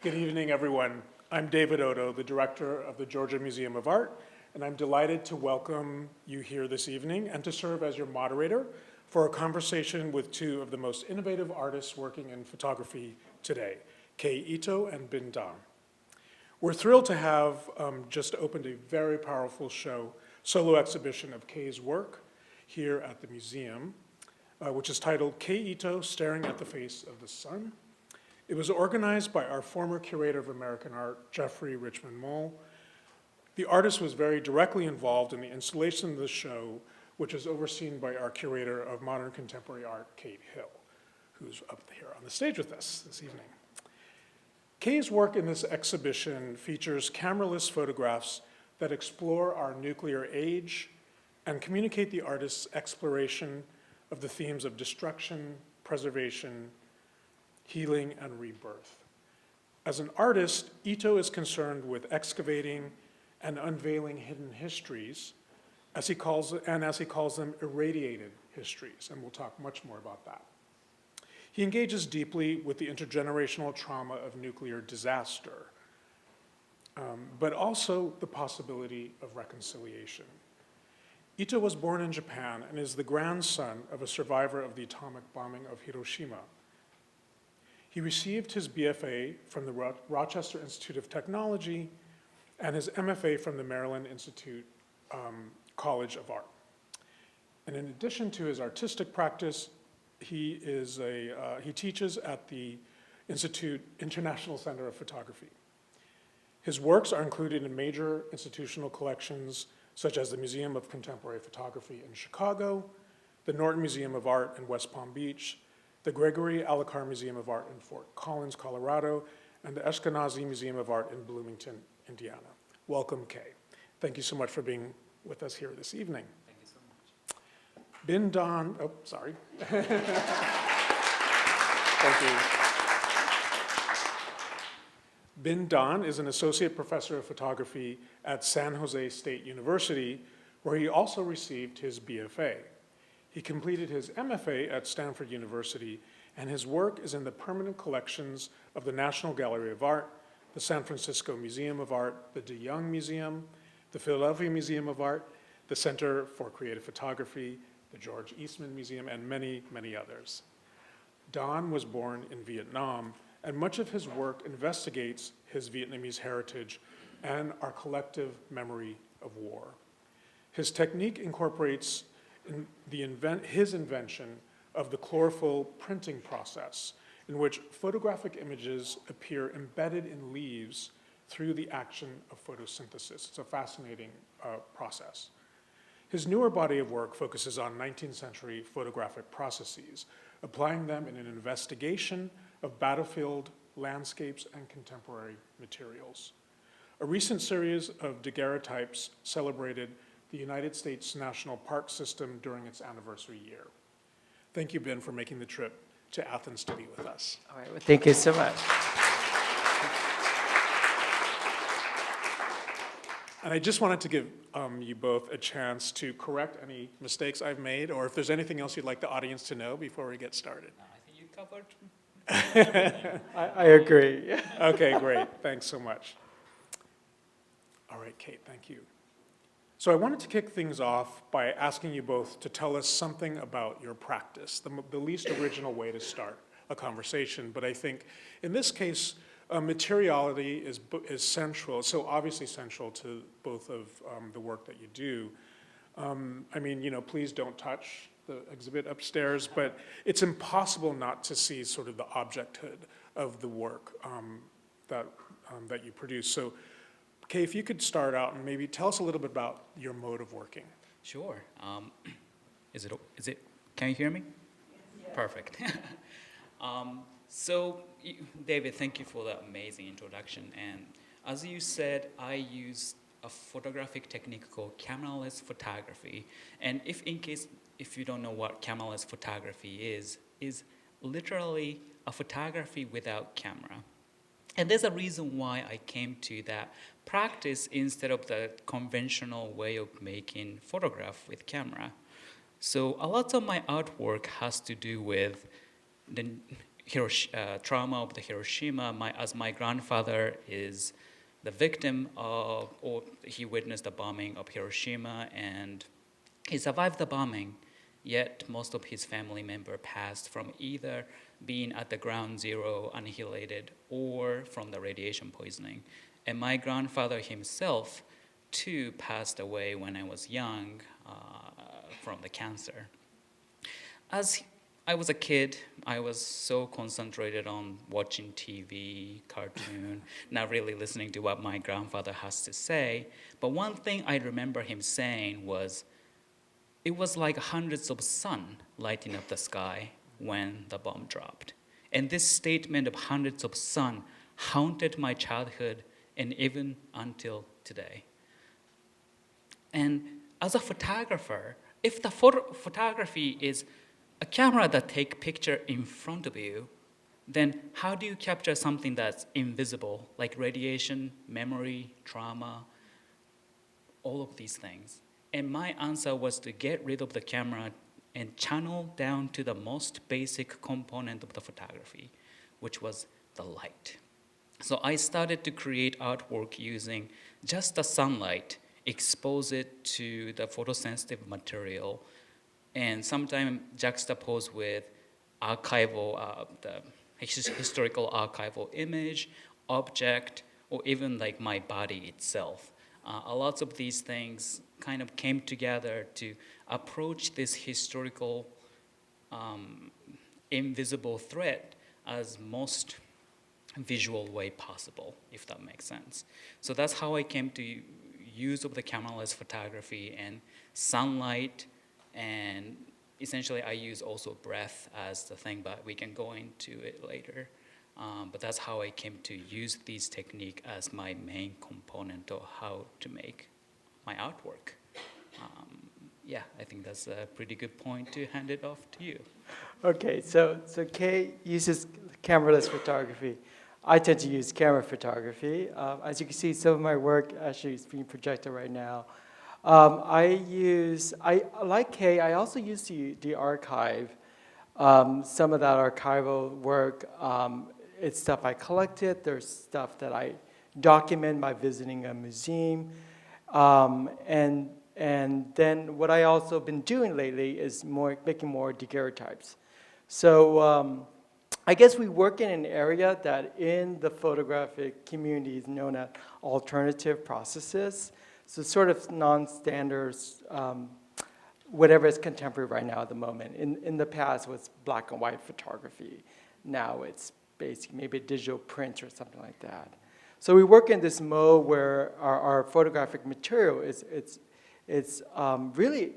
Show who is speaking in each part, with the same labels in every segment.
Speaker 1: Good evening, everyone. I'm David Odo, the director of the Georgia Museum of Art, and I'm delighted to welcome you here this evening and to serve as your moderator for a conversation with two of the most innovative artists working in photography today, Kei Ito and Binh Danh. We're thrilled to have just opened a very powerful solo exhibition of Kei's work here at the museum, which is titled Kei Ito, Staring at the Face of the Sun. It was organized by our former curator of American art, Jeffrey Richmond Mole. The artist was very directly involved in the installation of the show, which is overseen by our curator of modern contemporary art, Kate Hill, who's up here on the stage with us this evening. Kei's work in this exhibition features cameraless photographs that explore our nuclear age and communicate the artist's exploration of the themes of destruction, preservation, healing, and rebirth. As an artist, Ito is concerned with excavating and unveiling hidden histories, as he calls them, irradiated histories, and we'll talk much more about that. He engages deeply with the intergenerational trauma of nuclear disaster, but also the possibility of reconciliation. Ito was born in Japan and is the grandson of a survivor of the atomic bombing of Hiroshima. He received his BFA from the Rochester Institute of Technology and his MFA from the Maryland Institute College of Art. And in addition to his artistic practice, he teaches at the Institute International Center of Photography. His works are included in major institutional collections such as the Museum of Contemporary Photography in Chicago, the Norton Museum of Art in West Palm Beach, the Gregory Alakar Museum of Art in Fort Collins, Colorado, and the Ashkenazi Museum of Art in Bloomington, Indiana. Welcome, Kei. Thank you so much for being with us here this evening.
Speaker 2: Thank you so much.
Speaker 1: Binh Danh, oh, sorry. Thank you. Binh Danh is an associate professor of photography at San Jose State University, where he also received his BFA. He completed his MFA at Stanford University, and his work is in the permanent collections of the National Gallery of Art, the San Francisco Museum of Art, the De Young Museum, the Philadelphia Museum of Art, the Center for Creative Photography, the George Eastman Museum, and many, many others. Danh was born in Vietnam, and much of his work investigates his Vietnamese heritage and our collective memory of war. His technique incorporates his invention of the chlorophyll printing process, in which photographic images appear embedded in leaves through the action of photosynthesis. It's a fascinating process. His newer body of work focuses on 19th century photographic processes, applying them in an investigation of battlefield landscapes and contemporary materials. A recent series of daguerreotypes celebrated the United States National Park System during its anniversary year. Thank you, Binh, for making the trip to Athens to be with us.
Speaker 2: All right, well, thank you so much.
Speaker 1: And I just wanted to give you both a chance to correct any mistakes I've made, or if there's anything else you'd like the audience to know before we get started.
Speaker 2: No, I think you covered. I agree.
Speaker 1: Okay, great. Thanks so much. All right, Kate, thank you. So I wanted to kick things off by asking you both to tell us something about your practice, the least original way to start a conversation. But I think in this case, materiality is central, so obviously central to both of the work that you do. I mean, please don't touch the exhibit upstairs, but it's impossible not to see sort of the objecthood of the work that you produce. So, Kei, if you could start out and maybe tell us a little bit about your mode of working.
Speaker 2: Sure. Is it? Can you hear me? Yeah. Perfect. So, David, thank you for that amazing introduction. And as you said, I use a photographic technique called cameraless photography. And if you don't know what cameraless photography is literally a photography without camera. And there's a reason why I came to that practice instead of the conventional way of making photograph with camera. So a lot of my artwork has to do with trauma of the Hiroshima, as my grandfather is the victim of, or he witnessed the bombing of Hiroshima, and he survived the bombing, yet most of his family member passed from either being at the ground zero annihilated or from the radiation poisoning. And my grandfather himself, too, passed away when I was young from the cancer. As I was a kid, I was so concentrated on watching TV, cartoon, not really listening to what my grandfather has to say. But one thing I remember him saying was, it was like hundreds of sun lighting up the sky when the bomb dropped. And this statement of hundreds of sun haunted my childhood and even until today. And as a photographer, if the photography is a camera that takes picture in front of you, then how do you capture something that's invisible, like radiation, memory, trauma, all of these things? And my answer was to get rid of the camera and channel down to the most basic component of the photography, which was the light. So I started to create artwork using just the sunlight, expose it to the photosensitive material, and sometimes juxtapose with archival, the historical archival image, object, or even like my body itself. A lot of these things kind of came together to approach this historical invisible threat as most visual way possible, if that makes sense. So that's how I came to use of the cameraless photography and sunlight, and essentially I use also breath as the thing, but we can go into it later. But that's how I came to use these techniques as my main component of how to make my artwork. Yeah, I think that's a pretty good point to hand it off to you.
Speaker 3: Okay, so Kei uses cameraless photography. I tend to use camera photography. As you can see, some of my work actually is being projected right now. Like Kei, I also use the archive. Some of that archival work, it's stuff I collected. There's stuff that I document by visiting a museum. And then what I also been doing lately is making more daguerreotypes. So I guess we work in an area that in the photographic community is known as alternative processes. So sort of non-standard, whatever is contemporary right now at the moment. In the past, it was black and white photography. Now it's basically maybe digital print or something like that. So we work in this mode where our photographic material it's really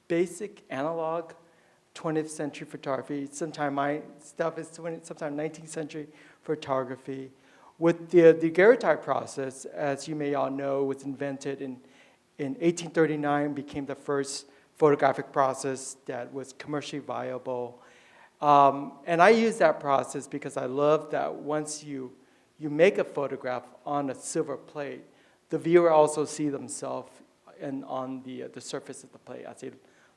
Speaker 3: basic analog 20th century photography. Sometimes my stuff is sometimes 19th century photography. With the daguerreotype process, as you may all know, was invented in 1839, became the first photographic process that was commercially viable. And I use that process because I love that once you make a photograph on a silver plate, the viewer also see themselves on the surface of the plate as they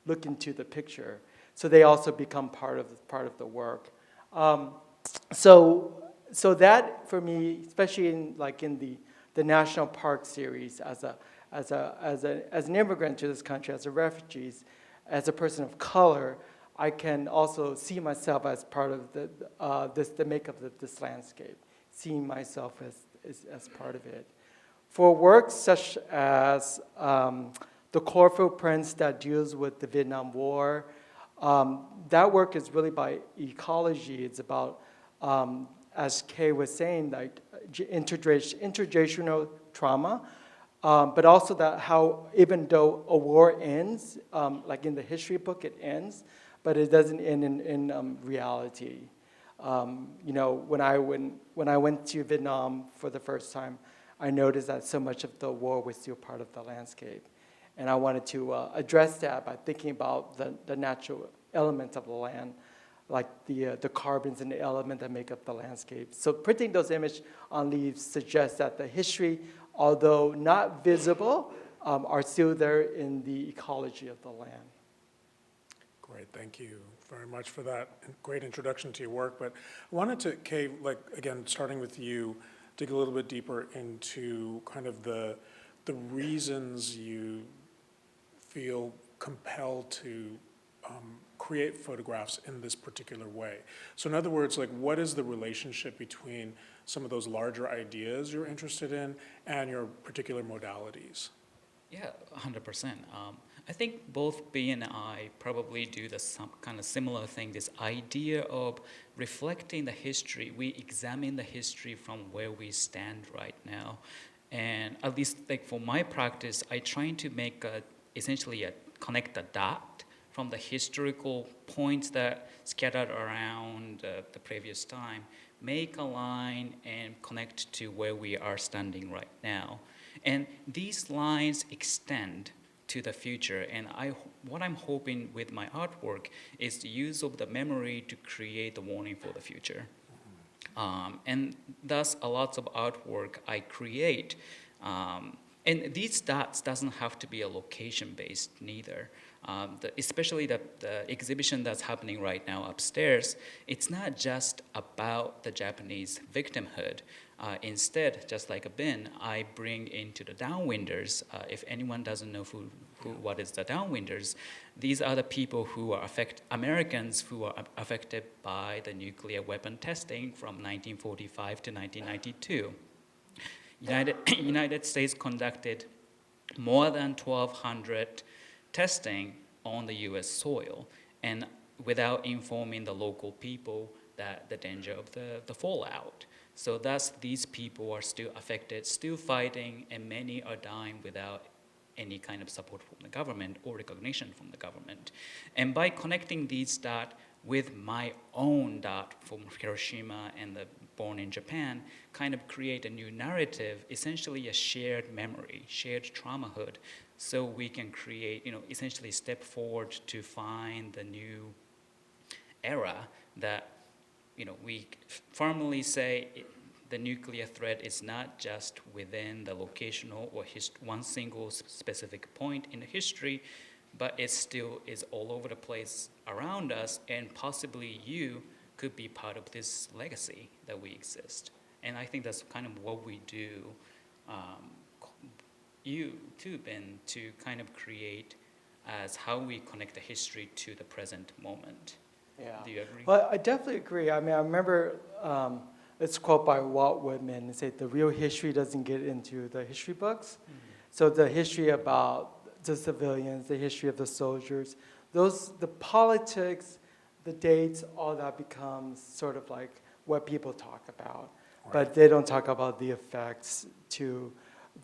Speaker 3: look into the picture. So they also become part of the work. So that for me, especially in the National Park series, as an immigrant to this country, as a refugee, as a person of color, I can also see myself as part of the makeup of this landscape, seeing myself as part of it. For works such as the chlorophyll prints that deals with the Vietnam War, that work is really by ecology. It's about, as Kei was saying, like intergenerational trauma, but also that how even though a war ends, like in the history book it ends, but it doesn't end in reality. When I went to Vietnam for the first time, I noticed that so much of the war was still part of the landscape. And I wanted to address that by thinking about the natural elements of the land, like the carbons and the elements that make up the landscape. So printing those images on leaves suggests that the history, although not visible, are still there in the ecology of the land.
Speaker 1: Great, thank you very much for that great introduction to your work. But I wanted to, Kei, like, again, starting with you, dig a little bit deeper into kind of the reasons you feel compelled to create photographs in this particular way. So in other words, like, what is the relationship between some of those larger ideas you're interested in and your particular modalities?
Speaker 2: Yeah, 100%. I think both B and I probably do some kind of similar thing, this idea of reflecting the history. We examine the history from where we stand right now. And at least like for my practice, I try to make essentially connect the dot from the historical points that scattered around the previous time, make a line and connect to where we are standing right now. And these lines extend to the future. And what I'm hoping with my artwork is the use of the memory to create the warning for the future. And thus, a lot of artwork I create. And these dots doesn't have to be a location-based neither. Especially the exhibition that's happening right now upstairs, it's not just about the Japanese victimhood. Instead, just like a bin, I bring into the downwinders. If anyone doesn't know what is the downwinders, these are the people who are Americans who are affected by the nuclear weapon testing from 1945 to 1992. United States conducted more than 1,200 testing on the U.S. soil, and without informing the local people that the danger of the fallout. So thus, these people are still affected, still fighting, and many are dying without any kind of support from the government or recognition from the government. And by connecting these dots with my own dot from Hiroshima and the born in Japan, kind of create a new narrative, essentially a shared memory, shared traumahood, so we can create, essentially step forward to find the new era that, we firmly say the nuclear threat is not just within the locational or one single specific point in the history, but it still is all over the place around us, and possibly you could be part of this legacy that we exist. And I think that's kind of what we do, you too, Ben, to kind of create as how we connect the history to the present moment.
Speaker 3: Yeah.
Speaker 2: Do you agree?
Speaker 3: Well, I definitely agree. I mean, I remember it's quote by Walt Whitman. It said, "The real history doesn't get into the history books." Mm-hmm. So the history about the civilians, the history of the soldiers, the politics, the dates, all that becomes sort of like what people talk about. Right. But they don't talk about the effects to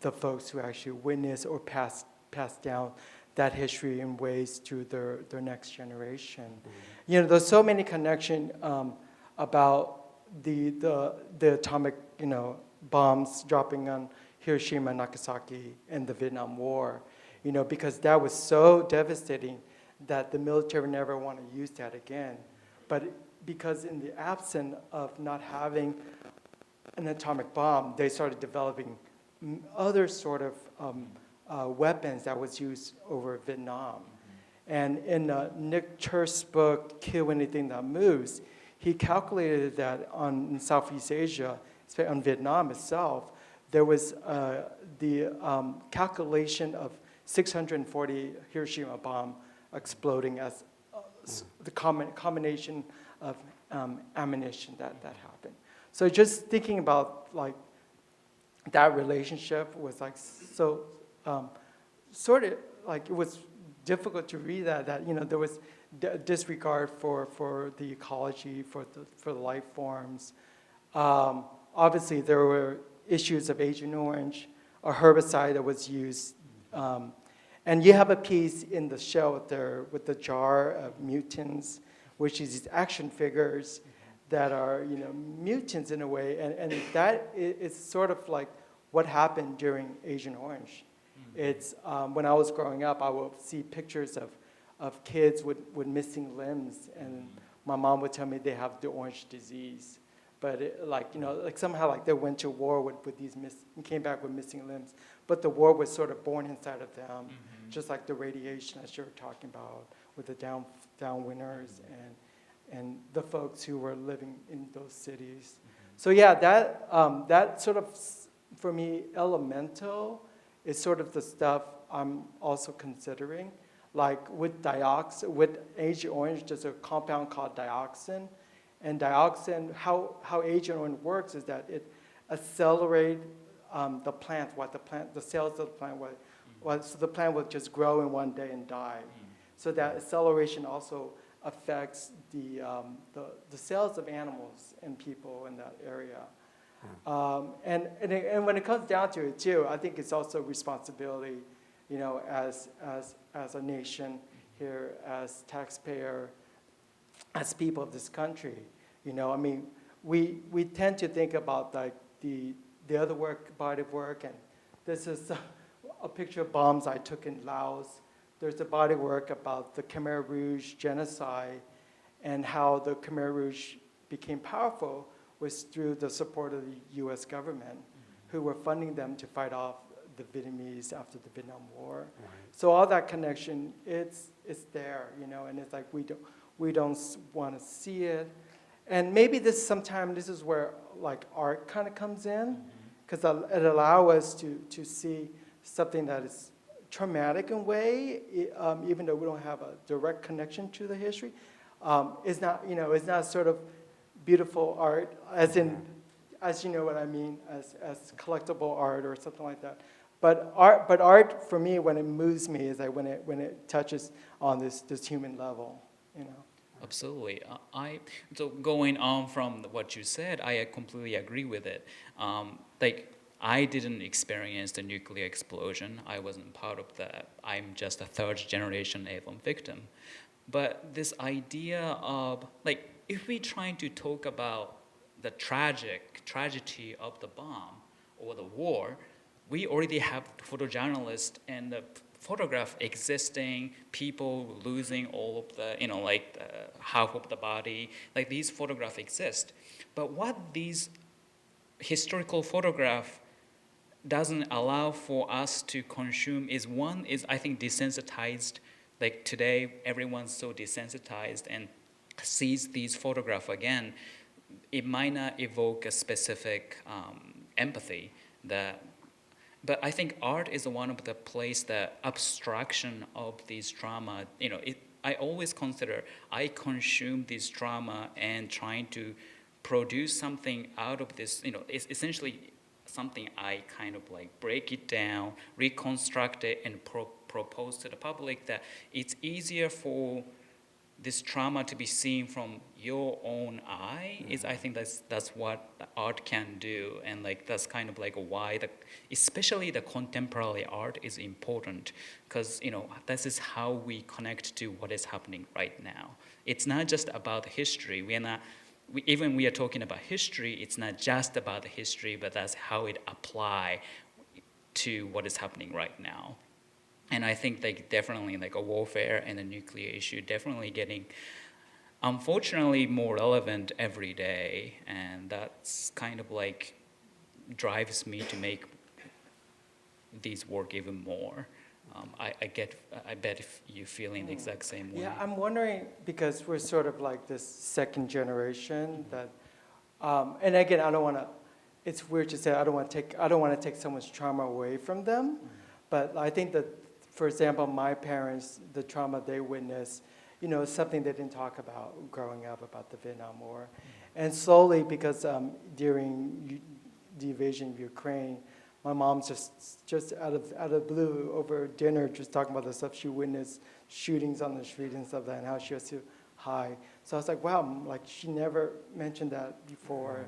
Speaker 3: the folks who actually witness or pass down that history in ways to their next generation. Mm-hmm. There's so many connections about the atomic, bombs dropping on Hiroshima and Nagasaki in the Vietnam War, because that was so devastating that the military never want to use that again. But because in the absence of not having an atomic bomb, they started developing other sort of weapons that was used over Vietnam. Mm-hmm. And in Nick Church's book, Kill Anything That Moves, he calculated that in Southeast Asia, especially on Vietnam itself, there was the calculation of 640 Hiroshima bomb exploding as the combination of ammunition that happened. So just thinking about like that relationship was like so sort of like it was difficult to read that there was disregard for the ecology, for the life forms. Obviously, there were issues of Agent Orange, a herbicide that was used. And you have a piece in the show there with the jar of mutants, which is these action figures that are mutants in a way, and that is sort of like what happened during Agent Orange. Mm-hmm. It's when I was growing up, I would see pictures of kids with missing limbs, and my mom would tell me they have the orange disease. But somehow they went to war with these and came back with missing limbs. But the war was sort of born inside of them, just like the radiation that you were talking about with the downwinders and the folks who were living in those cities. So yeah, that sort of, for me, elemental is sort of the stuff I'm also considering. Like with Agent Orange, there's a compound called dioxin. And dioxin, how Agent Orange works is that it accelerates the plant, the cells of the plant, so the plant will just grow in one day and die. So that acceleration also affects the cells of animals and people in that area. And when it comes down to it too, I think it's also responsibility, as a nation here, as taxpayer, as people of this country. I mean, we tend to think about like the other body of work, and this is a picture of bombs I took in Laos. There's a body of work about the Khmer Rouge genocide and how the Khmer Rouge became powerful was through the support of the U.S. government, who were funding them to fight off the Vietnamese after the Vietnam War. Right. So all that connection, it's there, and it's like we don't want to see it. And maybe sometimes this is where like art kind of comes in, because it allows us to see something that is traumatic in a way, even though we don't have a direct connection to the history. It's not sort of beautiful art, as you know what I mean, as collectible art or something like that. But art for me, when it moves me, is like when it touches on this human level,
Speaker 2: Absolutely. So going on from what you said, I completely agree with it. I didn't experience the nuclear explosion. I wasn't part of that. I'm just a third generation Avon victim. But this idea of, if we're trying to talk about the tragedy of the bomb or the war, we already have photojournalists and the photograph existing, people losing all of the, half of the body. These photographs exist. But what these historical photograph doesn't allow for us to consume is I think desensitized. Today, everyone's so desensitized and sees these photographs again. It might not evoke a specific empathy but I think art is one of the place that abstraction of these trauma, I always consider I consume this trauma and trying to produce something out of this, it's essentially something I kind of break it down, reconstruct it, and propose to the public that it's easier for this trauma to be seen from your own eye. I think that's what art can do, and that's kind of why especially the contemporary art is important, because this is how we connect to what is happening right now. It's not just about history. Even we are talking about history, it's not just about the history, but that's how it apply to what is happening right now. And I think definitely a warfare and a nuclear issue definitely getting, unfortunately, more relevant every day. And that's kind of drives me to make these work even more. I bet if you're feeling the exact same way.
Speaker 3: Yeah, I'm wondering, because we're sort of like this second generation that, and again, I don't want to, it's weird to say I don't want to take someone's trauma away from them, but I think that, for example, my parents, the trauma they witnessed, is something they didn't talk about growing up, about the Vietnam War. And slowly, because during the invasion of Ukraine, my mom's just out of the blue over dinner, just talking about the stuff she witnessed, shootings on the street and stuff like that, and how she has to hide. So I was like, wow, she never mentioned that before,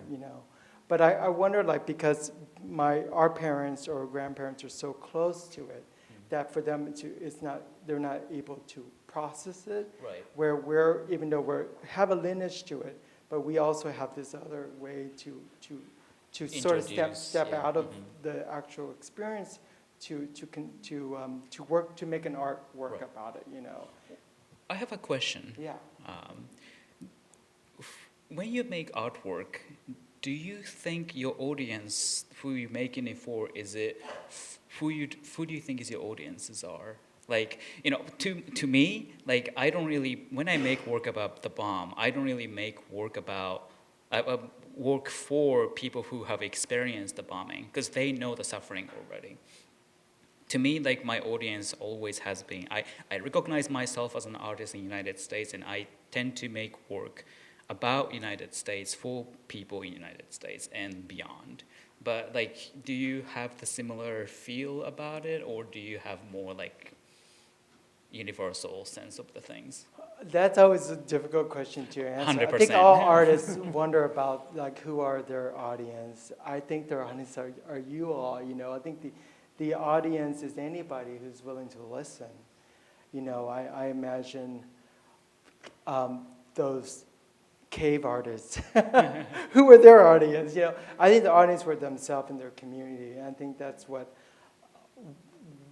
Speaker 3: But I wonder, because our parents or grandparents are so close to it, that for them they're not able to process it.
Speaker 2: Right.
Speaker 3: Where even though we have a lineage to it, but we also have this other way to sort of step out of the actual experience to work to make an art work about it.
Speaker 2: I have a question.
Speaker 3: Yeah.
Speaker 2: When you make artwork, do you think your audience, who you're making it for, is it who do you think is your audiences are? Like, to me, like, I don't really, when I make work about the bomb, I don't really make work about, work for people who have experienced the bombing, because they know the suffering already. To me, like, my audience always has been, I recognize myself as an artist in the United States, and I tend to make work about United States for people in United States and beyond. But, like, do you have the similar feel about it, or do you have more, like, universal sense of the things?
Speaker 3: That's always a difficult question to answer. I think
Speaker 2: 100%.
Speaker 3: all artists wonder about like who are their audience. I think their audience are you all. I think the audience is anybody who's willing to listen. I imagine those cave artists who were their audience. I think the audience were themselves in their community, and I think that's what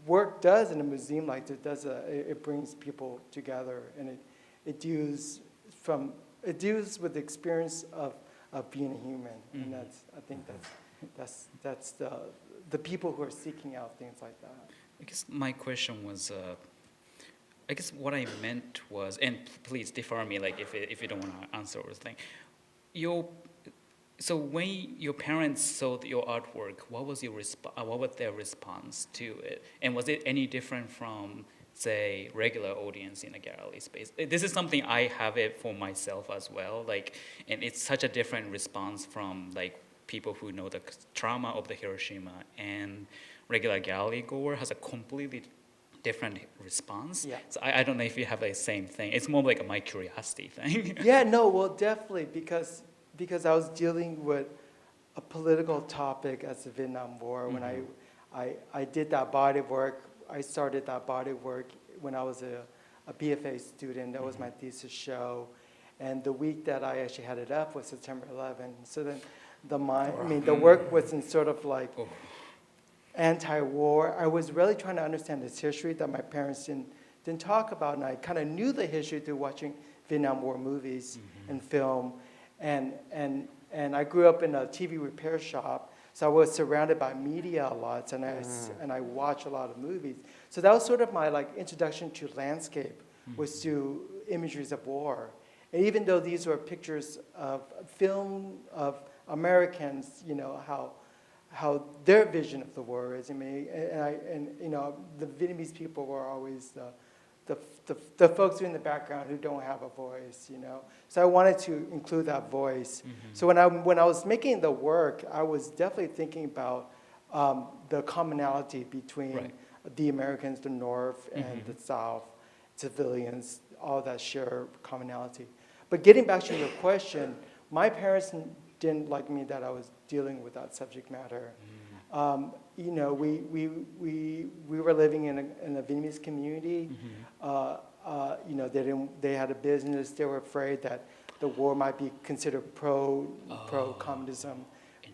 Speaker 3: work does in a museum like this. It brings people together, and it deals with the experience of being a human, and I think that's the people who are seeking out things like that.
Speaker 2: I guess my question was, I guess what I meant was, and please defer me, like, if you don't want to answer or thing. So when your parents saw your artwork, what was their response to it, and was it any different from, say, regular audience in a gallery space? This is something I have it for myself as well, like, and it's such a different response from, like, people who know the trauma of the Hiroshima, and regular gallery goer has a completely different response.
Speaker 3: Yeah.
Speaker 2: So I don't know if you have the same thing. It's more like my curiosity thing.
Speaker 3: Yeah, no, well, definitely, because I was dealing with a political topic as the Vietnam War. When I did that body work, I started that body work when I was a BFA student. That was my thesis show. And the week that I actually had it up was September 11. So then the work was in sort of like anti-war. I was really trying to understand this history that my parents didn't talk about, and I kind of knew the history through watching Vietnam War movies and film. And I grew up in a TV repair shop, so I was surrounded by media a lot, and I watched a lot of movies. So that was sort of my like introduction to landscape, was through imageries of war. And even though these were pictures of film of Americans, how their vision of the war is. I mean, the Vietnamese people were always the folks in the background who don't have a voice, So I wanted to include that voice. So when I was making the work, I was definitely thinking about the commonality between the Americans, the North, and the South, civilians, all that share commonality. But getting back to your question, my parents didn't like me that I was dealing with that subject matter. We were living in a Vietnamese community. They had a business. They were afraid that the war might be considered pro-communism,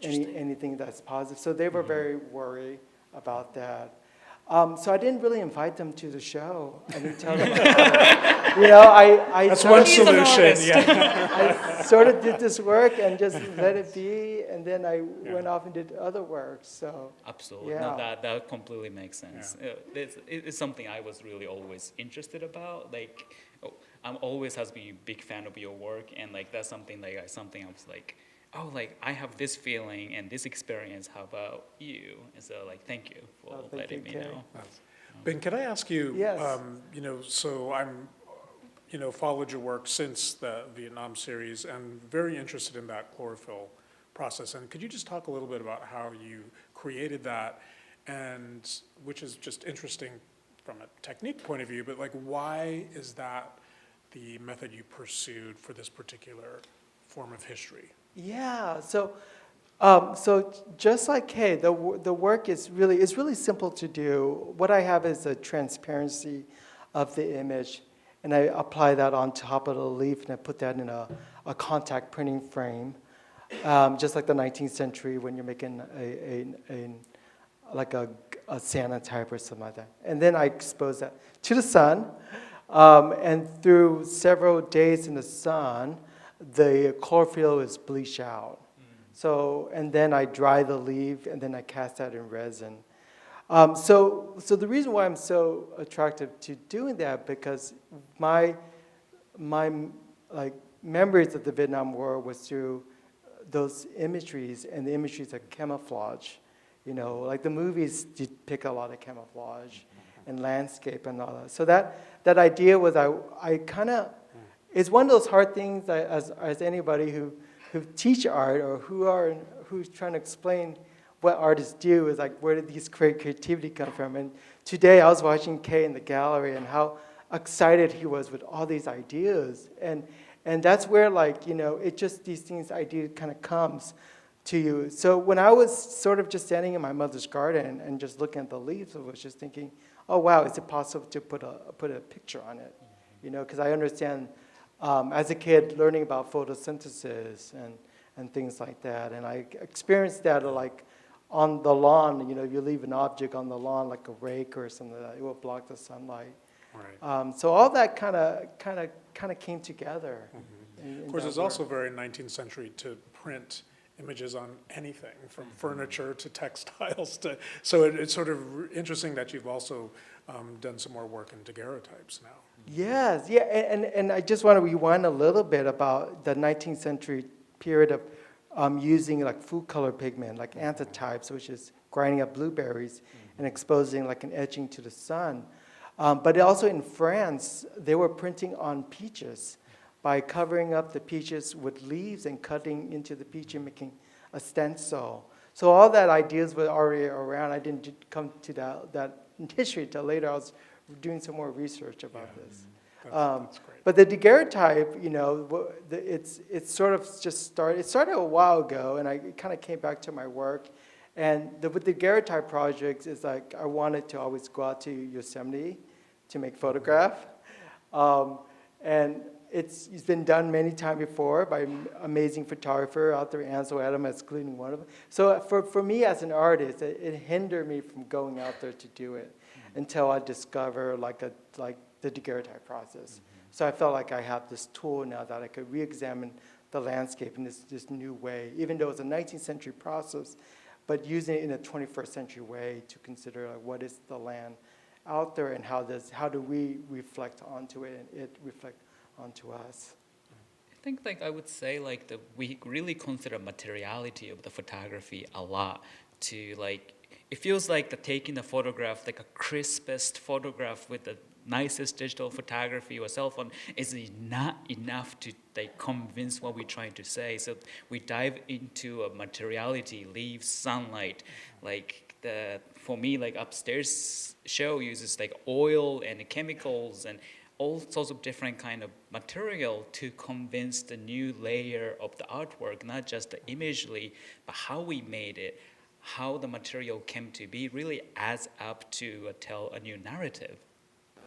Speaker 3: anything that's positive. So they were very worried about that. So I didn't really invite them to the show. I didn't tell them about it. I
Speaker 1: That's one solution.
Speaker 3: I sort of did this work and just let it be, and then I went off and did other work. So
Speaker 2: absolutely,
Speaker 3: yeah.
Speaker 2: no, that completely makes sense. It's something I was really always interested about. Like, I'm always has been a big fan of your work, and like that's something I was like, oh, like I have this feeling and this experience. How about you? And so, like, thank you for letting me know.
Speaker 1: Ben, can I ask you?
Speaker 3: Yes.
Speaker 1: So I'm, followed your work since the Vietnam series, and very interested in that chlorophyll process. And could you just talk a little bit about how you created that, and which is just interesting from a technique point of view, but like, why is that the method you pursued for this particular form of history?
Speaker 3: Yeah, so just like Kei, the work is really simple to do. What I have is a transparency of the image, and I apply that on top of the leaf, and I put that in a contact printing frame, just like the 19th century when you're making a Santa type or something like that. And then I expose that to the sun, and through several days in the sun, the chlorophyll is bleached out. So, and then I dry the leaf, and then I cast that in resin. So the reason why I'm so attracted to doing that, because my like memories of the Vietnam War was through those imageries, and the imageries are camouflage. Like the movies depict a lot of camouflage and landscape and all that. So that idea was I kind of, it's one of those hard things that as anybody who teach art or who's trying to explain what artists do is like, where did these creativity come from? And today I was watching Kei in the gallery and how excited he was with all these ideas. And that's where it just, these things, idea kind of comes to you. So when I was sort of just standing in my mother's garden and just looking at the leaves, I was just thinking, oh wow, is it possible to put a picture on it? Because I understand as a kid learning about photosynthesis and things like that. And I experienced that like on the lawn, you leave an object on the lawn like a rake or something like that, it will block the sunlight.
Speaker 1: Right.
Speaker 3: So all that kind of came together.
Speaker 1: Of course, it's also very 19th century to print images on anything, from furniture to textiles to. So it's sort of interesting that you've also done some more work in daguerreotypes now.
Speaker 3: Yes, yeah, and I just want to rewind a little bit about the 19th century period of using like food color pigment, like anthotypes, which is grinding up blueberries and exposing like an etching to the sun. But also in France, they were printing on peaches by covering up the peaches with leaves and cutting into the peach and making a stencil. So all that ideas were already around. I didn't come to that history until later. I was doing some more research about this.
Speaker 1: That's great.
Speaker 3: But the daguerreotype, it's sort of just started. It started a while ago, and I kind of came back to my work. And with the daguerreotype projects, it's like I wanted to always go out to Yosemite to make photograph, and it's been done many times before by amazing photographer out there, Ansel Adams, excluding one of them. So for me as an artist, it hindered me from going out there to do it until I discover like the daguerreotype process. So I felt like I have this tool now that I could re-examine the landscape in this new way, even though it's a 19th century process, but using it in a 21st century way to consider like, what is the land out there and how do we reflect onto it and it reflect onto us.
Speaker 2: I think I would say we really consider materiality of the photography a lot to it feels like taking the photograph, like a crispest photograph with the nicest digital photography or cell phone is not enough to convince what we're trying to say. So we dive into a materiality, leaves, sunlight. For me, upstairs show uses oil and chemicals and all sorts of different kind of material to convince the new layer of the artwork, not just the imagery, but how we made it, how the material came to be really adds up to tell a new narrative,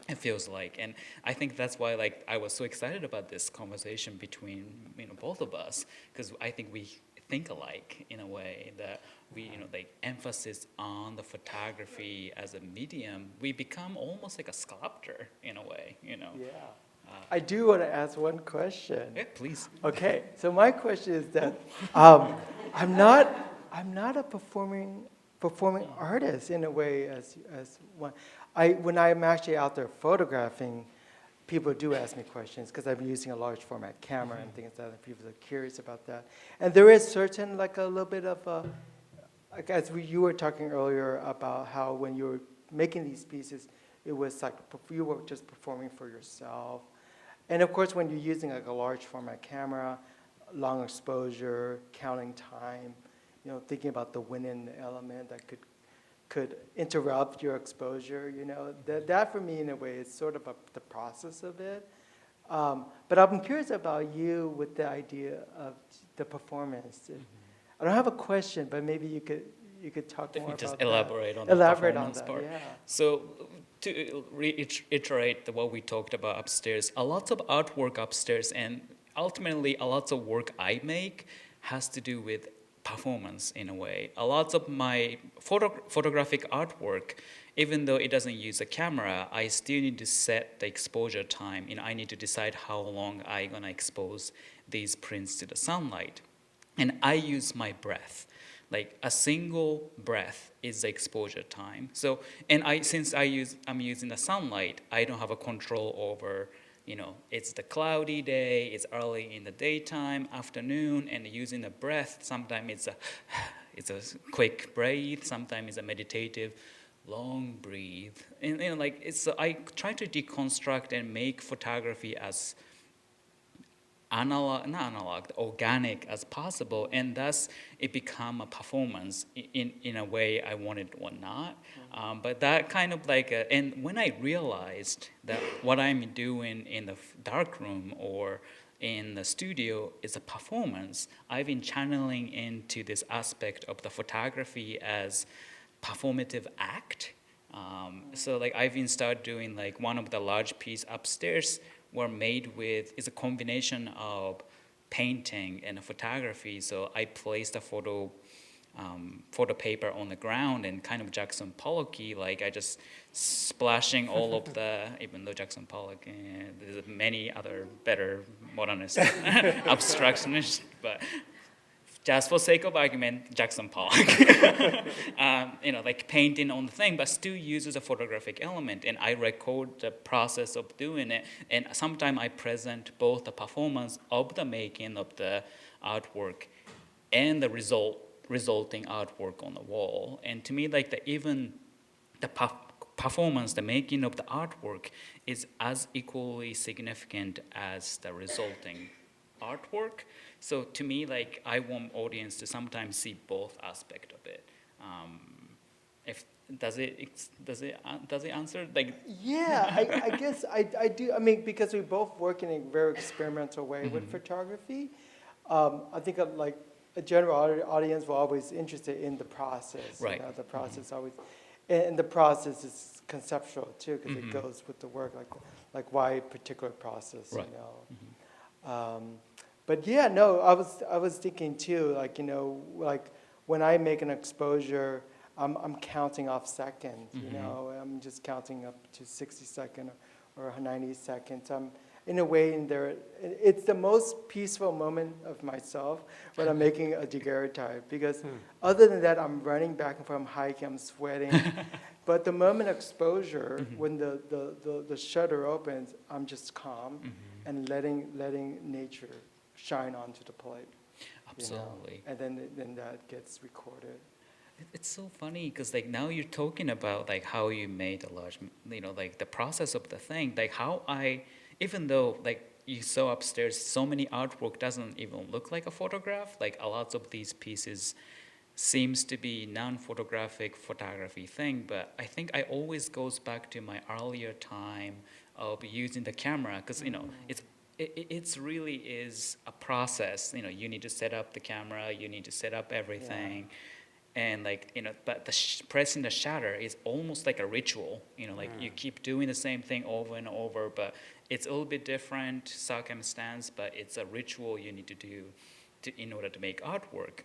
Speaker 2: it feels like. And I think that's why I was so excited about this conversation between both of us, because I think we think alike in a way that we emphasis on the photography as a medium. We become almost like a sculptor in a way,
Speaker 3: Yeah. I do want to ask one question.
Speaker 2: Yeah, please.
Speaker 3: Okay, so my question is that I'm not a performing artist in a way as one. When I'm actually out there photographing, people do ask me questions because I'm using a large format camera and things like that, and people are curious about that. And there is certain a little bit of as you were talking earlier about how when you were making these pieces, it was like you were just performing for yourself. And of course, when you're using a large format camera, long exposure, counting time, thinking about the wind element that could interrupt your exposure, that for me in a way is sort of the process of it. But I'm curious about you with the idea of the performance. I don't have a question, but maybe you could talk more about
Speaker 2: just
Speaker 3: that.
Speaker 2: elaborate on the performance part.
Speaker 3: Yeah.
Speaker 2: So to reiterate what we talked about upstairs, a lot of artwork upstairs and ultimately a lot of work I make has to do with performance in a way. A lot of my photographic artwork, even though it doesn't use a camera, I still need to set the exposure time. I need to decide how long I'm gonna expose these prints to the sunlight. And I use my breath. like a single breath is the exposure time. So, and since I'm using the sunlight, I don't have a control over, it's the cloudy day, it's early in the daytime, afternoon, and using the breath, sometimes it's a quick breathe, sometimes it's a meditative long breathe. And so I try to deconstruct and make photography as organic as possible, and thus it become a performance in a way I wanted or not. But that kind of and when I realized that what I'm doing in the dark room or in the studio is a performance, I've been channeling into this aspect of the photography as performative act. So I've been started doing one of the large piece upstairs were made with is a combination of painting and photography. So I placed a photo paper on the ground and kind of Jackson Pollocky, I just splashing all of the, even though Jackson Pollock, there's many other better modernist abstractionists, but just for sake of argument, Jackson Pollock, painting on the thing, but still uses a photographic element. And I record the process of doing it. And sometimes I present both the performance of the making of the artwork and the resulting artwork on the wall. And to me, even the performance, the making of the artwork is as equally significant as the resulting artwork. So to me, I want audience to sometimes see both aspect of it. If does it answer
Speaker 3: Yeah, I guess I do. I mean, because we both work in a very experimental way with photography. I think a general audience will always interested in the process.
Speaker 2: Right.
Speaker 3: The process always, and the process is conceptual too, because it goes with the work, like why a particular process.
Speaker 2: Right.
Speaker 3: But yeah, no, I was thinking too, when I make an exposure, I'm counting off seconds, I'm just counting up to 60 seconds or 90 seconds. In a way, it's the most peaceful moment of myself when I'm making a daguerreotype, because other than that, I'm running back and forth, I'm hiking, I'm sweating. But the moment of exposure, when the shutter opens, I'm just calm and letting nature shine onto the plate.
Speaker 2: Absolutely.
Speaker 3: And then that gets recorded.
Speaker 2: It's so funny because now you're talking about how you made a large, the process of the thing, how even though you saw upstairs, so many artwork doesn't even look like a photograph. A lot of these pieces seems to be non-photographic photography thing, but I think I always goes back to my earlier time of using the camera, because it's really is a process. You need to set up the camera, you need to set up everything. And but pressing the shutter is almost like a ritual. You keep doing the same thing over and over, but it's a little bit different circumstance, but it's a ritual you need to do in order to make artwork.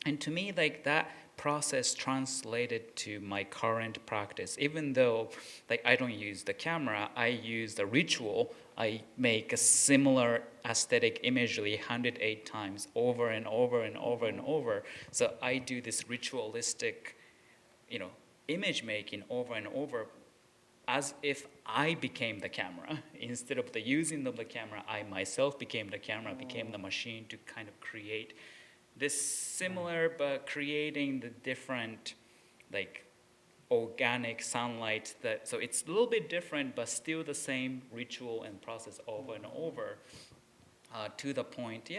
Speaker 2: And to me, that process translated to my current practice. Even though I don't use the camera, I use the ritual. I make a similar aesthetic imagery 108 times over and over and over and over. So I do this ritualistic, image making over and over, as if I became the camera. Instead of the using of the camera, I myself became the camera, became the machine to kind of create this similar, but creating the different, organic sunlight. So it's a little bit different, but still the same ritual and process over and over. To the point,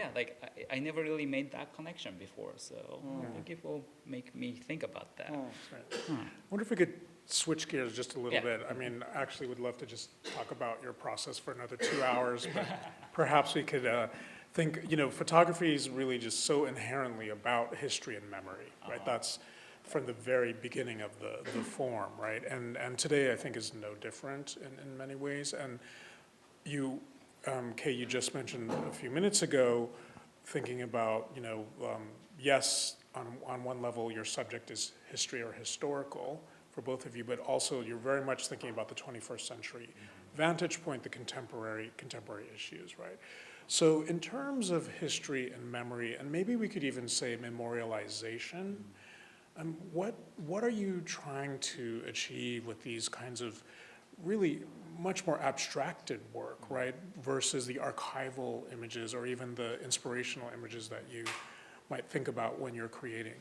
Speaker 2: I never really made that connection before. So I think it will make me think about that.
Speaker 1: I wonder if we could switch gears just a little bit. I mean, I actually would love to just talk about your process for another 2 hours, but perhaps we could think, photography is really just so inherently about history and memory, right? That's from the very beginning of the form, right? And today I think is no different in many ways. And you, Kei, you just mentioned a few minutes ago, thinking about, yes, on one level your subject is history or historical for both of you, but also you're very much thinking about the 21st century vantage point, the contemporary issues, right? So in terms of history and memory, and maybe we could even say memorialization, what are you trying to achieve with these kinds of really much more abstracted work, right, versus the archival images or even the inspirational images that you might think about when you're creating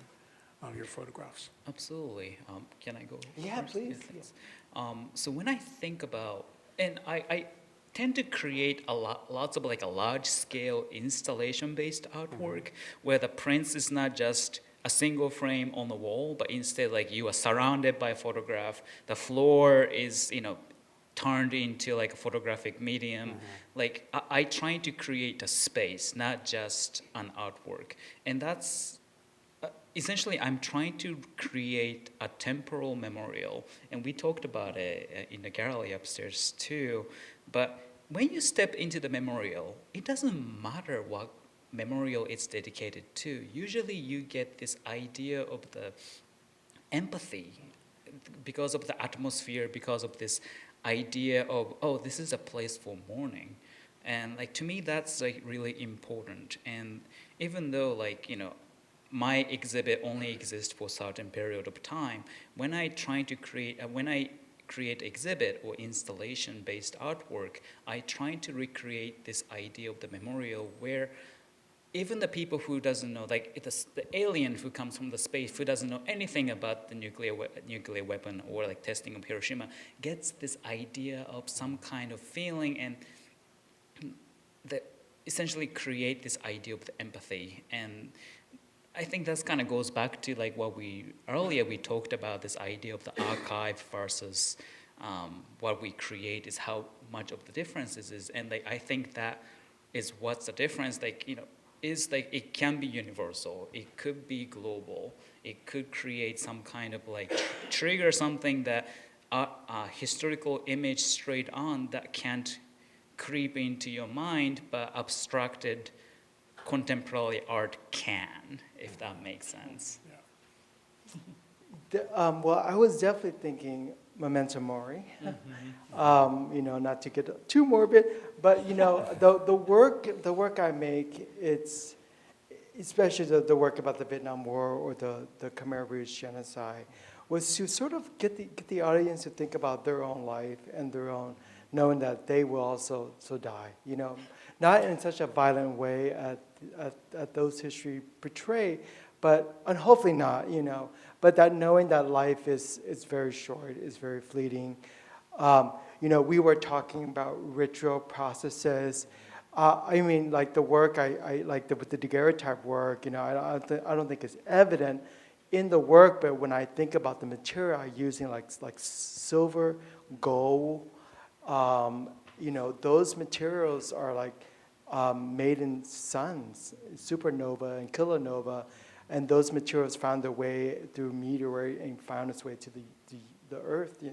Speaker 1: your photographs?
Speaker 2: Absolutely. Can I go
Speaker 3: Yeah,
Speaker 2: first?
Speaker 3: please.
Speaker 2: Thanks. So when I think about, and I tend to create lots of like a large-scale installation-based artwork where the prints is not just a single frame on the wall, but instead like you are surrounded by a photograph. The floor is, turned into like a photographic medium. Like I try to create a space, not just an artwork. And that's essentially, I'm trying to create a temporal memorial, and we talked about it in the gallery upstairs too. But when you step into the memorial, it doesn't matter what memorial it's dedicated to. Usually, you get this idea of the empathy because of the atmosphere, because of this idea of, oh, this is a place for mourning. And like to me, that's like really important. And even though my exhibit only exists for a certain period of time, when I create exhibit or installation-based artwork, I try to recreate this idea of the memorial where even the people who doesn't know, like the alien who comes from the space, who doesn't know anything about the nuclear weapon or like testing of Hiroshima, gets this idea of some kind of feeling and that essentially create this idea of the empathy. And I think that kind of goes back to like what earlier we talked about, this idea of the archive versus what we create is how much of the differences is. And like I think that is what's the difference, is like it can be universal, it could be global, it could create some kind of like trigger something that a historical image straight on that can't creep into your mind, but abstracted contemporary art can, if that makes sense.
Speaker 3: Well, I was definitely thinking Memento Mori. Not to get too morbid, but the work I make, it's especially the work about the Vietnam War or the Khmer Rouge genocide, was to sort of get the audience to think about their own life and their own, knowing that they will also die. Not in such a violent way at those history portray, and hopefully not, but that knowing that life is very short, is very fleeting. We were talking about ritual processes. Like the work with the daguerreotype work, I don't think it's evident in the work, but when I think about the material I'm using, like silver, gold, those materials are made in suns, supernova and kilonova, and those materials found their way through meteorite and found its way to the Earth,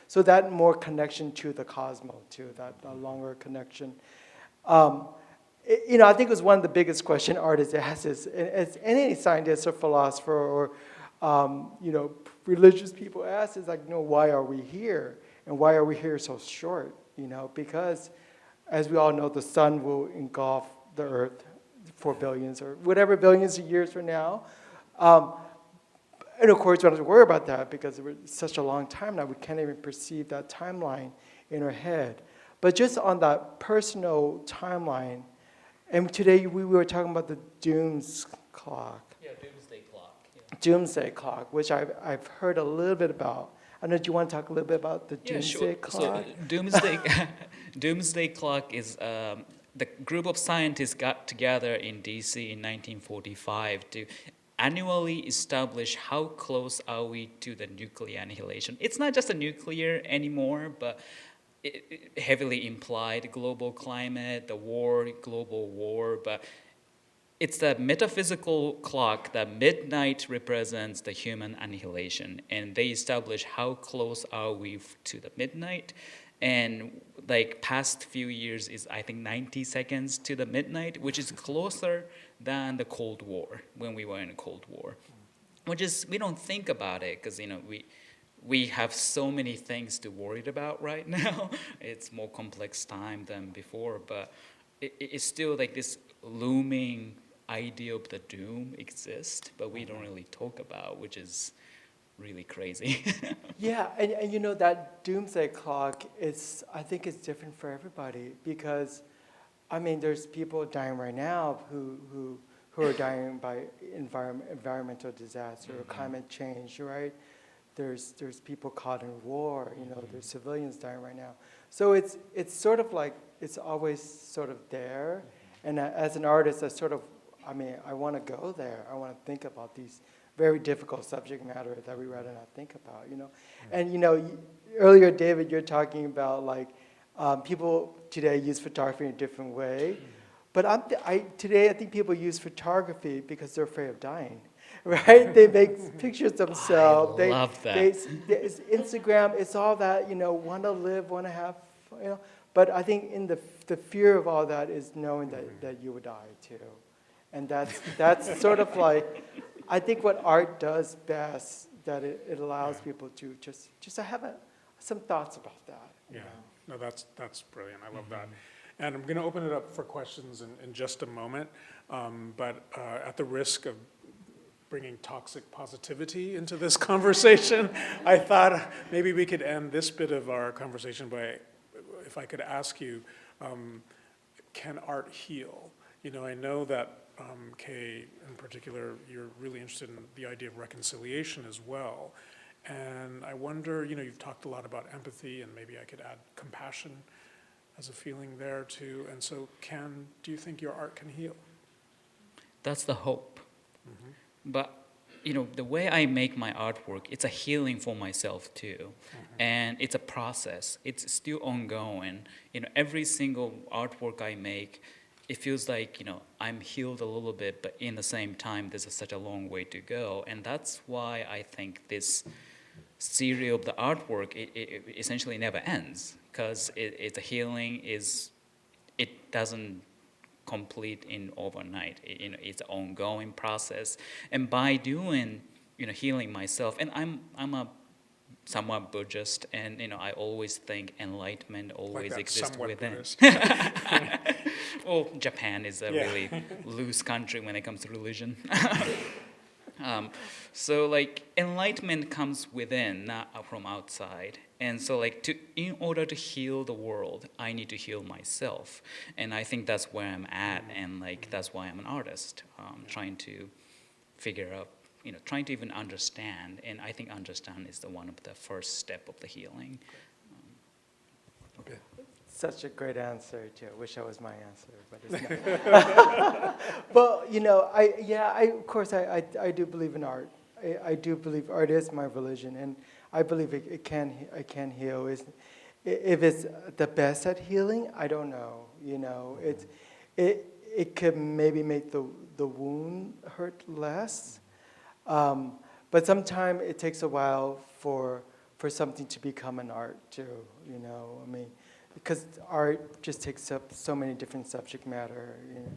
Speaker 3: So that more connection to the cosmos, to that longer connection. I think it was one of the biggest questions artists ask is, as any scientist or philosopher or, religious people ask is why are we here? And why are we here so short? Because as we all know, the sun will engulf the Earth for billions or whatever billions of years from now. And of course, we don't have to worry about that because it's such a long time now, we can't even perceive that timeline in our head. But just on that personal timeline, and today we were talking about the dooms clock.
Speaker 2: Yeah, doomsday clock. Yeah.
Speaker 3: Doomsday clock, which I've heard a little bit about. I don't know, do you want to talk a little bit about the doomsday clock?
Speaker 2: So doomsday clock is the group of scientists got together in DC in 1945 to annually establish how close are we to the nuclear annihilation. It's not just a nuclear anymore, but it heavily implied global climate, the war, global war, but it's the metaphysical clock that midnight represents the human annihilation, and they establish how close are we to the midnight. And past few years is I think 90 seconds to the midnight, which is closer than the Cold War, when we were in a Cold War. Which is, we don't think about it because we have so many things to worry about right now. It's more complex time than before, but it's still like this looming idea of the doom exists, but we don't really talk about, which is really crazy.
Speaker 3: Yeah, and you know that doomsday clock is, I think it's different for everybody because, I mean, there's people dying right now who are dying by environmental disaster or climate change, right? There's people caught in war, you know, there's civilians dying right now. So it's sort of like, it's always sort of there. And as an artist, I mean, I want to go there. I want to think about these very difficult subject matter that we rather not think about, you know. And, you know, earlier, David, you're talking about like people today use photography in a different way. But today, I think people use photography because they're afraid of dying, right? They make pictures themselves.
Speaker 2: I love that.
Speaker 3: It's Instagram, it's all that, you know, want to live, want to have, you know. But I think in the fear of all that is knowing that you would die too. And that's sort of like, I think what art does best, that it allows people to just have some thoughts about that.
Speaker 1: Yeah, no, that's brilliant. I love that. And I'm going to open it up for questions in just a moment. But at the risk of bringing toxic positivity into this conversation, I thought maybe we could end this bit of our conversation by, if I could ask you, can art heal? You know, I know that Kei, in particular, you're really interested in the idea of reconciliation as well. And I wonder, you know, you've talked a lot about empathy, and maybe I could add compassion as a feeling there too. And so do you think your art can heal?
Speaker 2: That's the hope. But, you know, the way I make my artwork, it's a healing for myself too. And it's a process. It's still ongoing. You know, every single artwork I make, it feels like, you know, I'm healed a little bit, but in the same time, there's such a long way to go. And that's why I think this series of the artwork, it essentially never ends, because it's a healing, it doesn't complete in overnight. You know, it's an ongoing process. And by doing, you know, healing myself, and I'm a somewhat Buddhist, and, you know, I always think enlightenment always
Speaker 1: Like
Speaker 2: exists within.
Speaker 1: Buddhist.
Speaker 2: Well, Japan is a
Speaker 1: Yeah.
Speaker 2: really loose country when it comes to religion. So like enlightenment comes within, not from outside. And so like in order to heal the world, I need to heal myself. And I think that's where I'm at, and like that's why I'm an artist, trying to figure out, you know, trying to even understand. And I think understand is one of the first step of the healing.
Speaker 1: Okay.
Speaker 3: Such a great answer, too. I wish that was my answer, but it's not. Well, you know, of course, I do believe in art. I do believe art is my religion, and I believe it can heal. If it's the best at healing, I don't know. You know, it could maybe make the wound hurt less, but sometimes it takes a while for something to become an art too. You know, I mean, because art just takes up so many different subject matter, you know.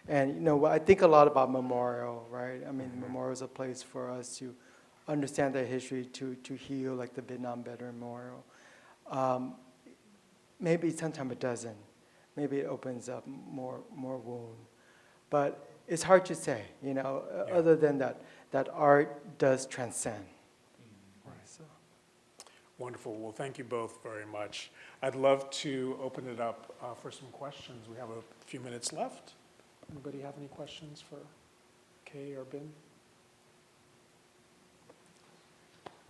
Speaker 3: And, you know, I think a lot about memorial, right? I mean, memorial is a place for us to understand that history, to heal, like the Vietnam Veteran Memorial. Maybe sometimes it doesn't. Maybe it opens up more wound. But it's hard to say, you know, other than that art does transcend. So.
Speaker 1: Wonderful. Well, thank you both very much. I'd love to open it up for some questions. We have a few minutes left. Anybody have any questions for Kei or Binh?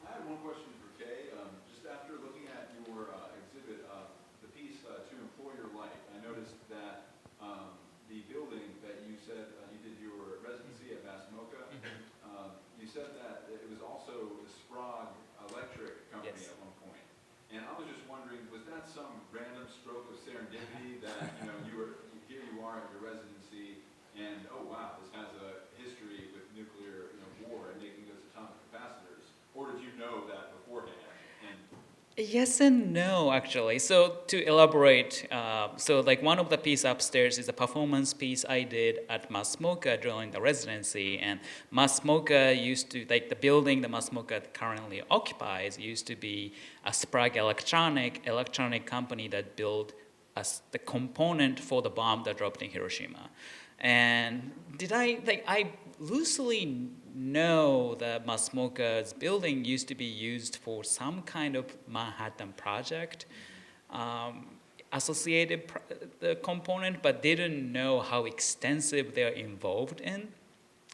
Speaker 4: I have one question for Kei. Just after looking at your exhibit, the piece To Employ Your Life, I noticed that the building that you said you did your residency at MassMocha, you said that it was also the Sprague Electric Company
Speaker 2: Yes.
Speaker 4: at one point. And I was just wondering, was that some random stroke of serendipity that, you know, here you are at your residency, and oh wow, this has a history with nuclear, you know, war and making those atomic capacitors, or did you know that beforehand? And
Speaker 2: Yes and no, actually. So to elaborate, so like one of the piece upstairs is a performance piece I did at MassMocha during the residency, and MassMocha used to, like the building that MassMocha currently occupies used to be a Sprague electronic company that built as the component for the bomb that dropped in Hiroshima. And I loosely know that Matsumoka's building used to be used for some kind of Manhattan project, associated the component, but didn't know how extensive they're involved in.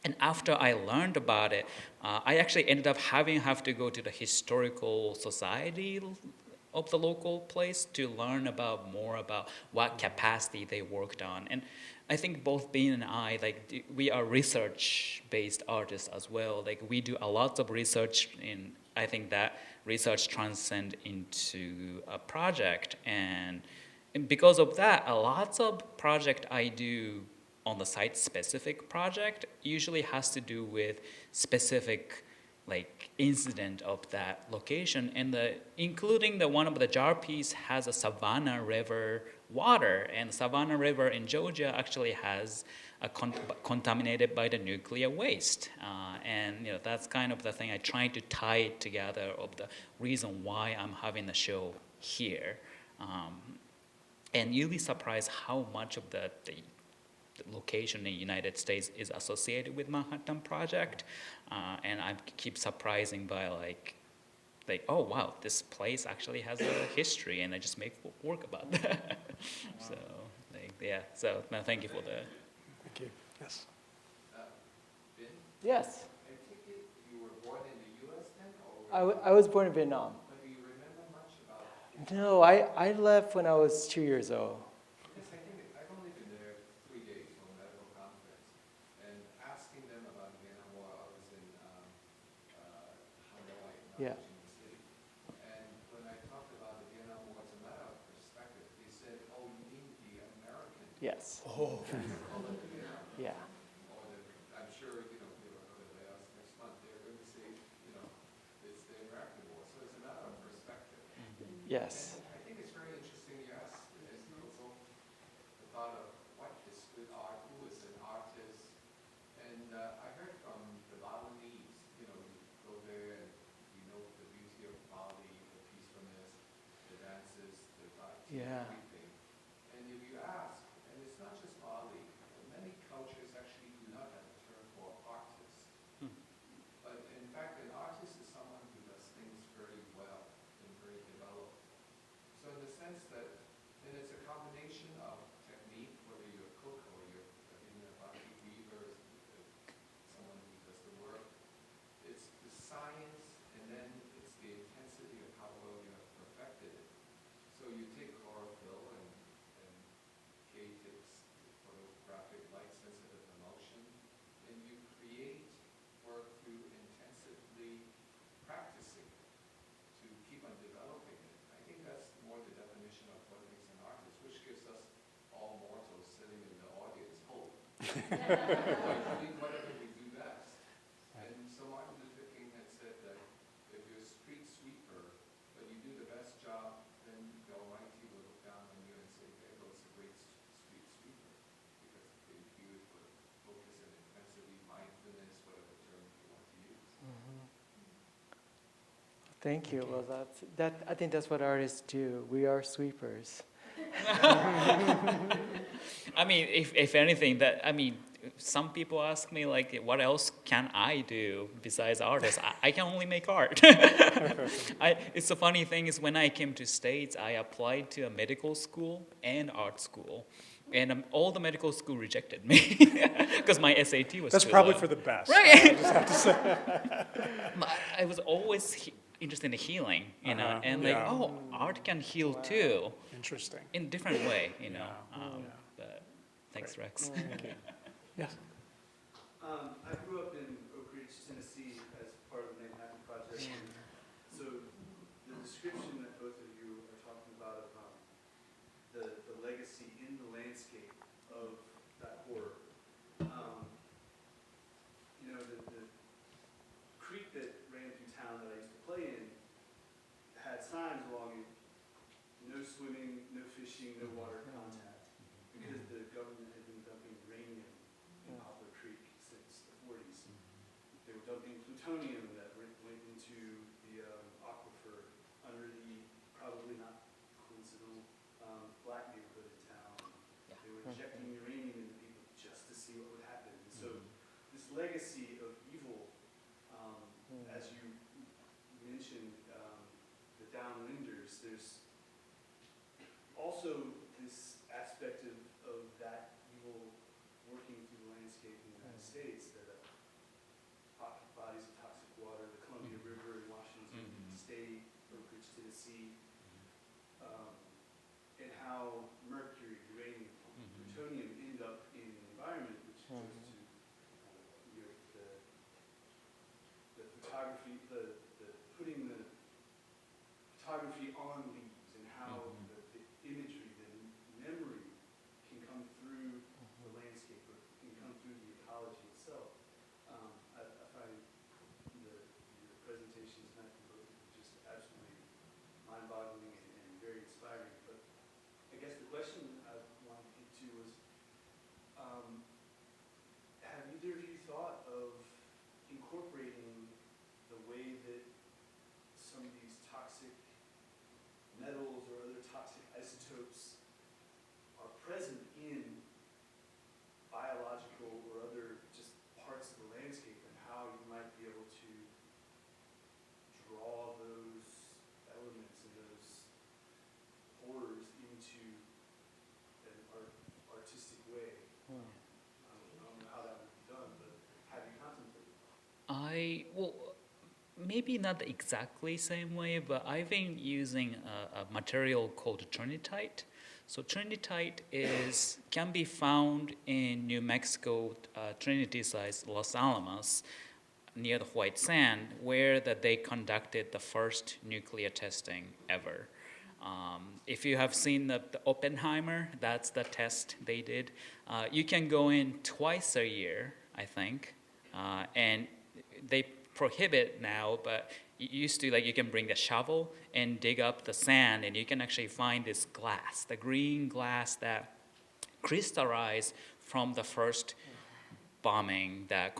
Speaker 2: And after I learned about it, I actually ended up have to go to the historical society of the local place to learn more about what capacity they worked on. And I think both Binh and I, we are research-based artists as well. We do a lot of research, and I think that research transcends into a project. And because of that, a lot of project I do on the site-specific project usually has to do with specific incident of that location, and including one of the jar piece has a Savannah River water, and Savannah River in Georgia actually has contaminated by the nuclear waste, and that's kind of the thing I try to tie together of the reason why I'm having the show here, and you'll be surprised how much of the location in the United States is associated with Manhattan Project, and I keep surprising by oh wow, this place actually has a history, and I just make work about that. So yeah, so no, thank you for the.
Speaker 1: Thank you. Yes.
Speaker 4: Binh,
Speaker 3: Yes,
Speaker 4: I take it you were born in the U.S. then, or
Speaker 3: I was born in Vietnam.
Speaker 4: do you remember much about?
Speaker 3: No, I left when I was 2 years old.
Speaker 4: Because I think I've only been there 3 days for a medical conference, and asking them about Vietnam War, I was in Hanoi, not
Speaker 3: Yeah.
Speaker 4: Ho Chi Minh City. And when I talked about the Vietnam War as a matter of perspective, they said, "Oh, you mean the American?"
Speaker 3: Yes.
Speaker 1: Oh.
Speaker 4: Call it the Vietnam.
Speaker 3: Yeah.
Speaker 4: Or I'm sure they were going to layoffs next month. They're going to say, it's the American War. So it's a matter of perspective.
Speaker 3: Yes.
Speaker 4: I think it's very interesting you asked as also the thought of what is good art, who is an artist. And I heard from the Balinese, you go there and the beauty of Bali, the peacefulness, the dances, the vibes,
Speaker 3: Yeah.
Speaker 4: everything. And if you ask, and it's not just Bali, many cultures actually do not have a term for artist. But in fact, an artist is someone who does things very well and very developed. So in the sense that, and it's a combination of technique, whether you're a cook or you're even a batik weaver, someone who does the work. It's the science, and then it's the intensity of how well you have perfected it. So you take chlorophyll and Kei takes photographic light-sensitive emotion, and you create work through intensively practicing to keep on developing it. I think that's more the definition of what makes an artist, which gives us all mortals sitting in the audience hope. Doing whatever we do best. And so Martin Luther King had said that if you're a street sweeper, but you do the best job, then the Almighty will look down on you and say, there goes a great street sweeper. Because they do it with focus and intensity, mindfulness, whatever term you want to use.
Speaker 3: Thank you. Well, I think that's what artists do. We are sweepers.
Speaker 2: I mean, if anything, some people ask me what else can I do besides artists? I can only make art. It's the funny thing is when I came to States, I applied to a medical school and art school, and all the medical school rejected me because my SAT was.
Speaker 1: That's
Speaker 2: too
Speaker 1: probably
Speaker 2: low.
Speaker 1: for the best.
Speaker 2: Right.
Speaker 1: I just have to say.
Speaker 2: I was always interested in healing, and
Speaker 1: Yeah.
Speaker 2: art can heal too,
Speaker 1: Interesting.
Speaker 2: in different way,
Speaker 1: Yeah.
Speaker 2: But thanks, Rex.
Speaker 1: Yes.
Speaker 5: I grew up in Oak Ridge, Tennessee, as part of the Manhattan Project. So the description that both of you are talking about of the legacy in the landscape of that horror. The creek that ran through town that I used to play in had signs along it: no swimming, no fishing, no water contact, because the government had been dumping uranium in Poplar Creek since the 40s. They were dumping plutonium that went into the aquifer under the probably not coincidental black neighborhood legacy of evil, as you mentioned, the downwinders, there's also this aspect of that evil working through the landscape in the United States, that bodies of toxic water, the Columbia River in Washington State, Oak Ridge, Tennessee, and how mercury, uranium, plutonium end up in the environment, which goes to the photography, the putting the photography on leaves, and how the imagery, the memory can come through the landscape, or can come through the ecology itself. I find your presentations, both of them, just absolutely mind-boggling and very inspiring. But I guess the question I wanted to get to was, have either of you thought of incorporating the way that some of these toxic metals or other toxic isotopes are present in biological or other just parts of the landscape, and how you might be able to draw those elements and those horrors into an artistic way? I don't know how that would be done, but have you contemplated?
Speaker 2: Well, maybe not exactly same way, but I've been using a material called trinitite. So trinitite can be found in New Mexico, Trinity site, Los Alamos, near the white sand, where they conducted the first nuclear testing ever. If you have seen the Oppenheimer, that's the test they did. You can go in twice a year, I think, and they prohibit now, but it used to, you can bring the shovel and dig up the sand, and you can actually find this glass, the green glass that crystallized from the first bombing that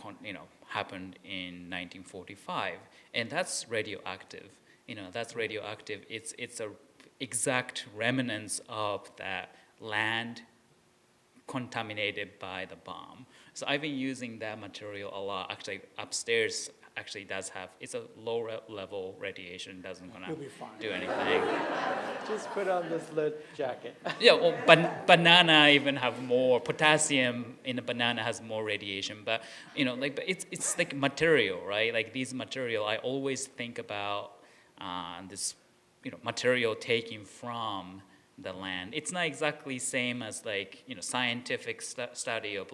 Speaker 2: happened in 1945, and that's radioactive. That's radioactive. It's a exact remnants of that land contaminated by the bomb. So I've been using that material a lot. Actually, upstairs does have, it's a low level radiation, doesn't gonna
Speaker 1: You'll be fine.
Speaker 2: do anything.
Speaker 3: Just put on this lead jacket.
Speaker 2: Yeah, well, banana even have more potassium in a banana, has more radiation, but but it's like material, right? Like these material, I always think about this, material taken from the land. It's not exactly same as scientific study of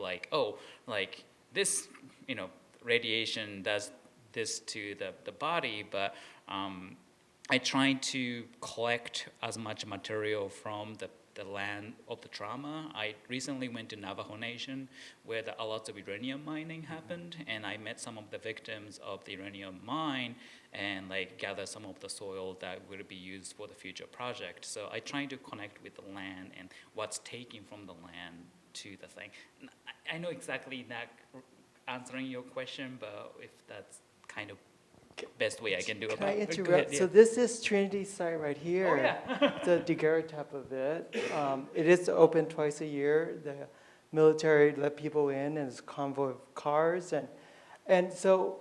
Speaker 2: this, radiation does this to the body, but I try to collect as much material from the land of the trauma. I recently went to Navajo Nation, where a lot of uranium mining happened, and I met some of the victims of the uranium mine, and gather some of the soil that will be used for the future project. So I try to connect with the land and what's taken from the land to the thing. I know exactly not answering your question, but if that's kind of best way I can do
Speaker 3: Can
Speaker 2: about
Speaker 3: I
Speaker 2: it. Go
Speaker 3: interrupt?
Speaker 2: ahead, yeah.
Speaker 3: So this is Trinity site right here.
Speaker 2: Oh, yeah.
Speaker 3: The daguerreotype of it. It is open twice a year. The military let people in, and it's a convoy of cars, and so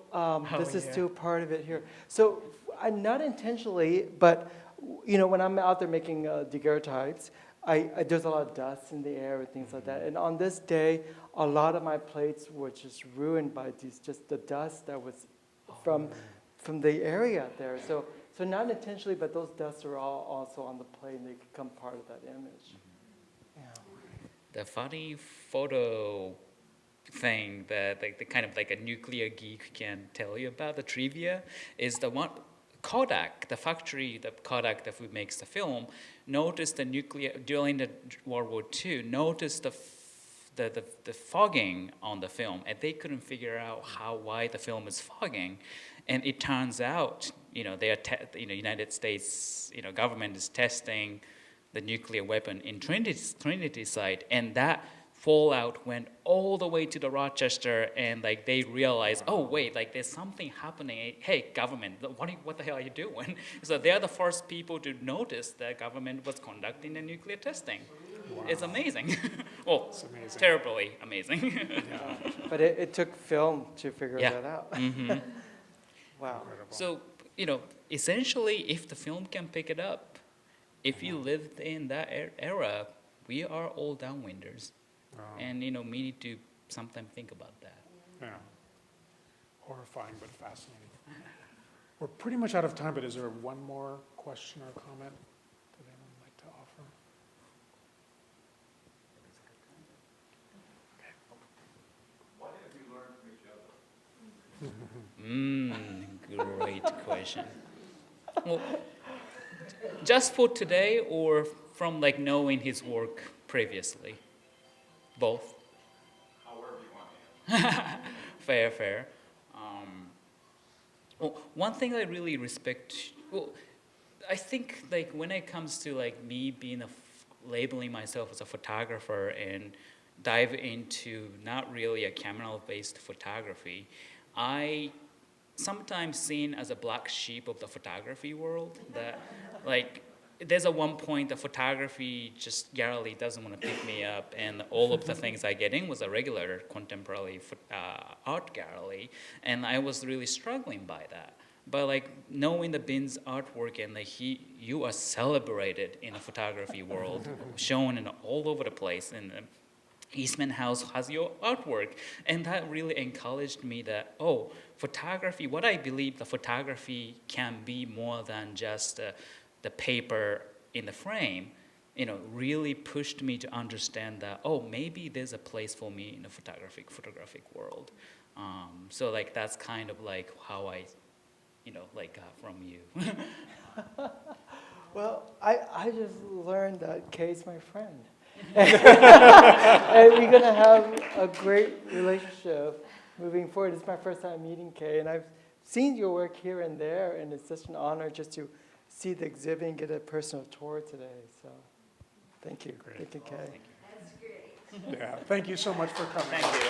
Speaker 3: this is
Speaker 2: yeah.
Speaker 3: still part of it here. So not intentionally, but when I'm out there making daguerreotypes, there's a lot of dust in the air and things like that. And on this day, a lot of my plates were just ruined by just the dust that was from the area there. So not intentionally, but those dusts are all also on the plate, and they become part of that image. Yeah.
Speaker 2: The funny photo thing that the kind of a nuclear geek can tell you about, the trivia, is the one Kodak, the factory, the Kodak that makes the film, noticed the nuclear during the World War II, noticed the fogging on the film, and they couldn't figure out why the film is fogging, and it turns out they are United States government is testing the nuclear weapon in Trinity site, and that fallout went all the way to the Rochester, and they realized, oh wait, there's something happening. Hey, government, what the hell are you doing? So they're the first people to notice that government was conducting the nuclear testing. Wow. It's amazing. Oh,
Speaker 1: It's amazing.
Speaker 2: terribly amazing.
Speaker 1: Yeah,
Speaker 3: But it took film to figure
Speaker 2: Yeah.
Speaker 3: that out.
Speaker 2: Mhm.
Speaker 3: Wow.
Speaker 1: incredible.
Speaker 2: So, essentially, if the film can pick it up, if you lived in that era, we are all downwinders.
Speaker 1: Wow.
Speaker 2: And, we need to sometimes think about that.
Speaker 1: Yeah. Horrifying but fascinating. We're pretty much out of time, but is there one more question or comment that anyone would like to offer?
Speaker 4: What have you learned from each other?
Speaker 2: Great question. Well, just for today or from knowing his work previously? Both?
Speaker 4: However you want to answer.
Speaker 2: Fair. Well, one thing I really respect, I think when it comes to me being labeling myself as a photographer and dive into not really a camera-based photography, I sometimes seen as a black sheep of the photography world that there's a one point the photography just gallery doesn't want to pick me up, and all of the things I get in was a regular contemporary art gallery, and I was really struggling by that. But knowing the Binh's artwork and you are celebrated in the photography world, shown in all over the place, and Eastman House has your artwork, and that really encouraged me that photography. What I believe the photography can be more than just the paper in the frame, really pushed me to understand that, maybe there's a place for me in the photographic world. So that's kind of how I, got from you.
Speaker 3: Well, I just learned that Kei's my friend. And we're going to have a great relationship moving forward. It's my first time meeting Kei, and I've seen your work here and there, and it's such an honor just to see the exhibit and get a personal tour today. So thank you.
Speaker 1: Great.
Speaker 3: Thank you, Kei.
Speaker 1: Yeah, thank you so much for coming.
Speaker 2: Thank you.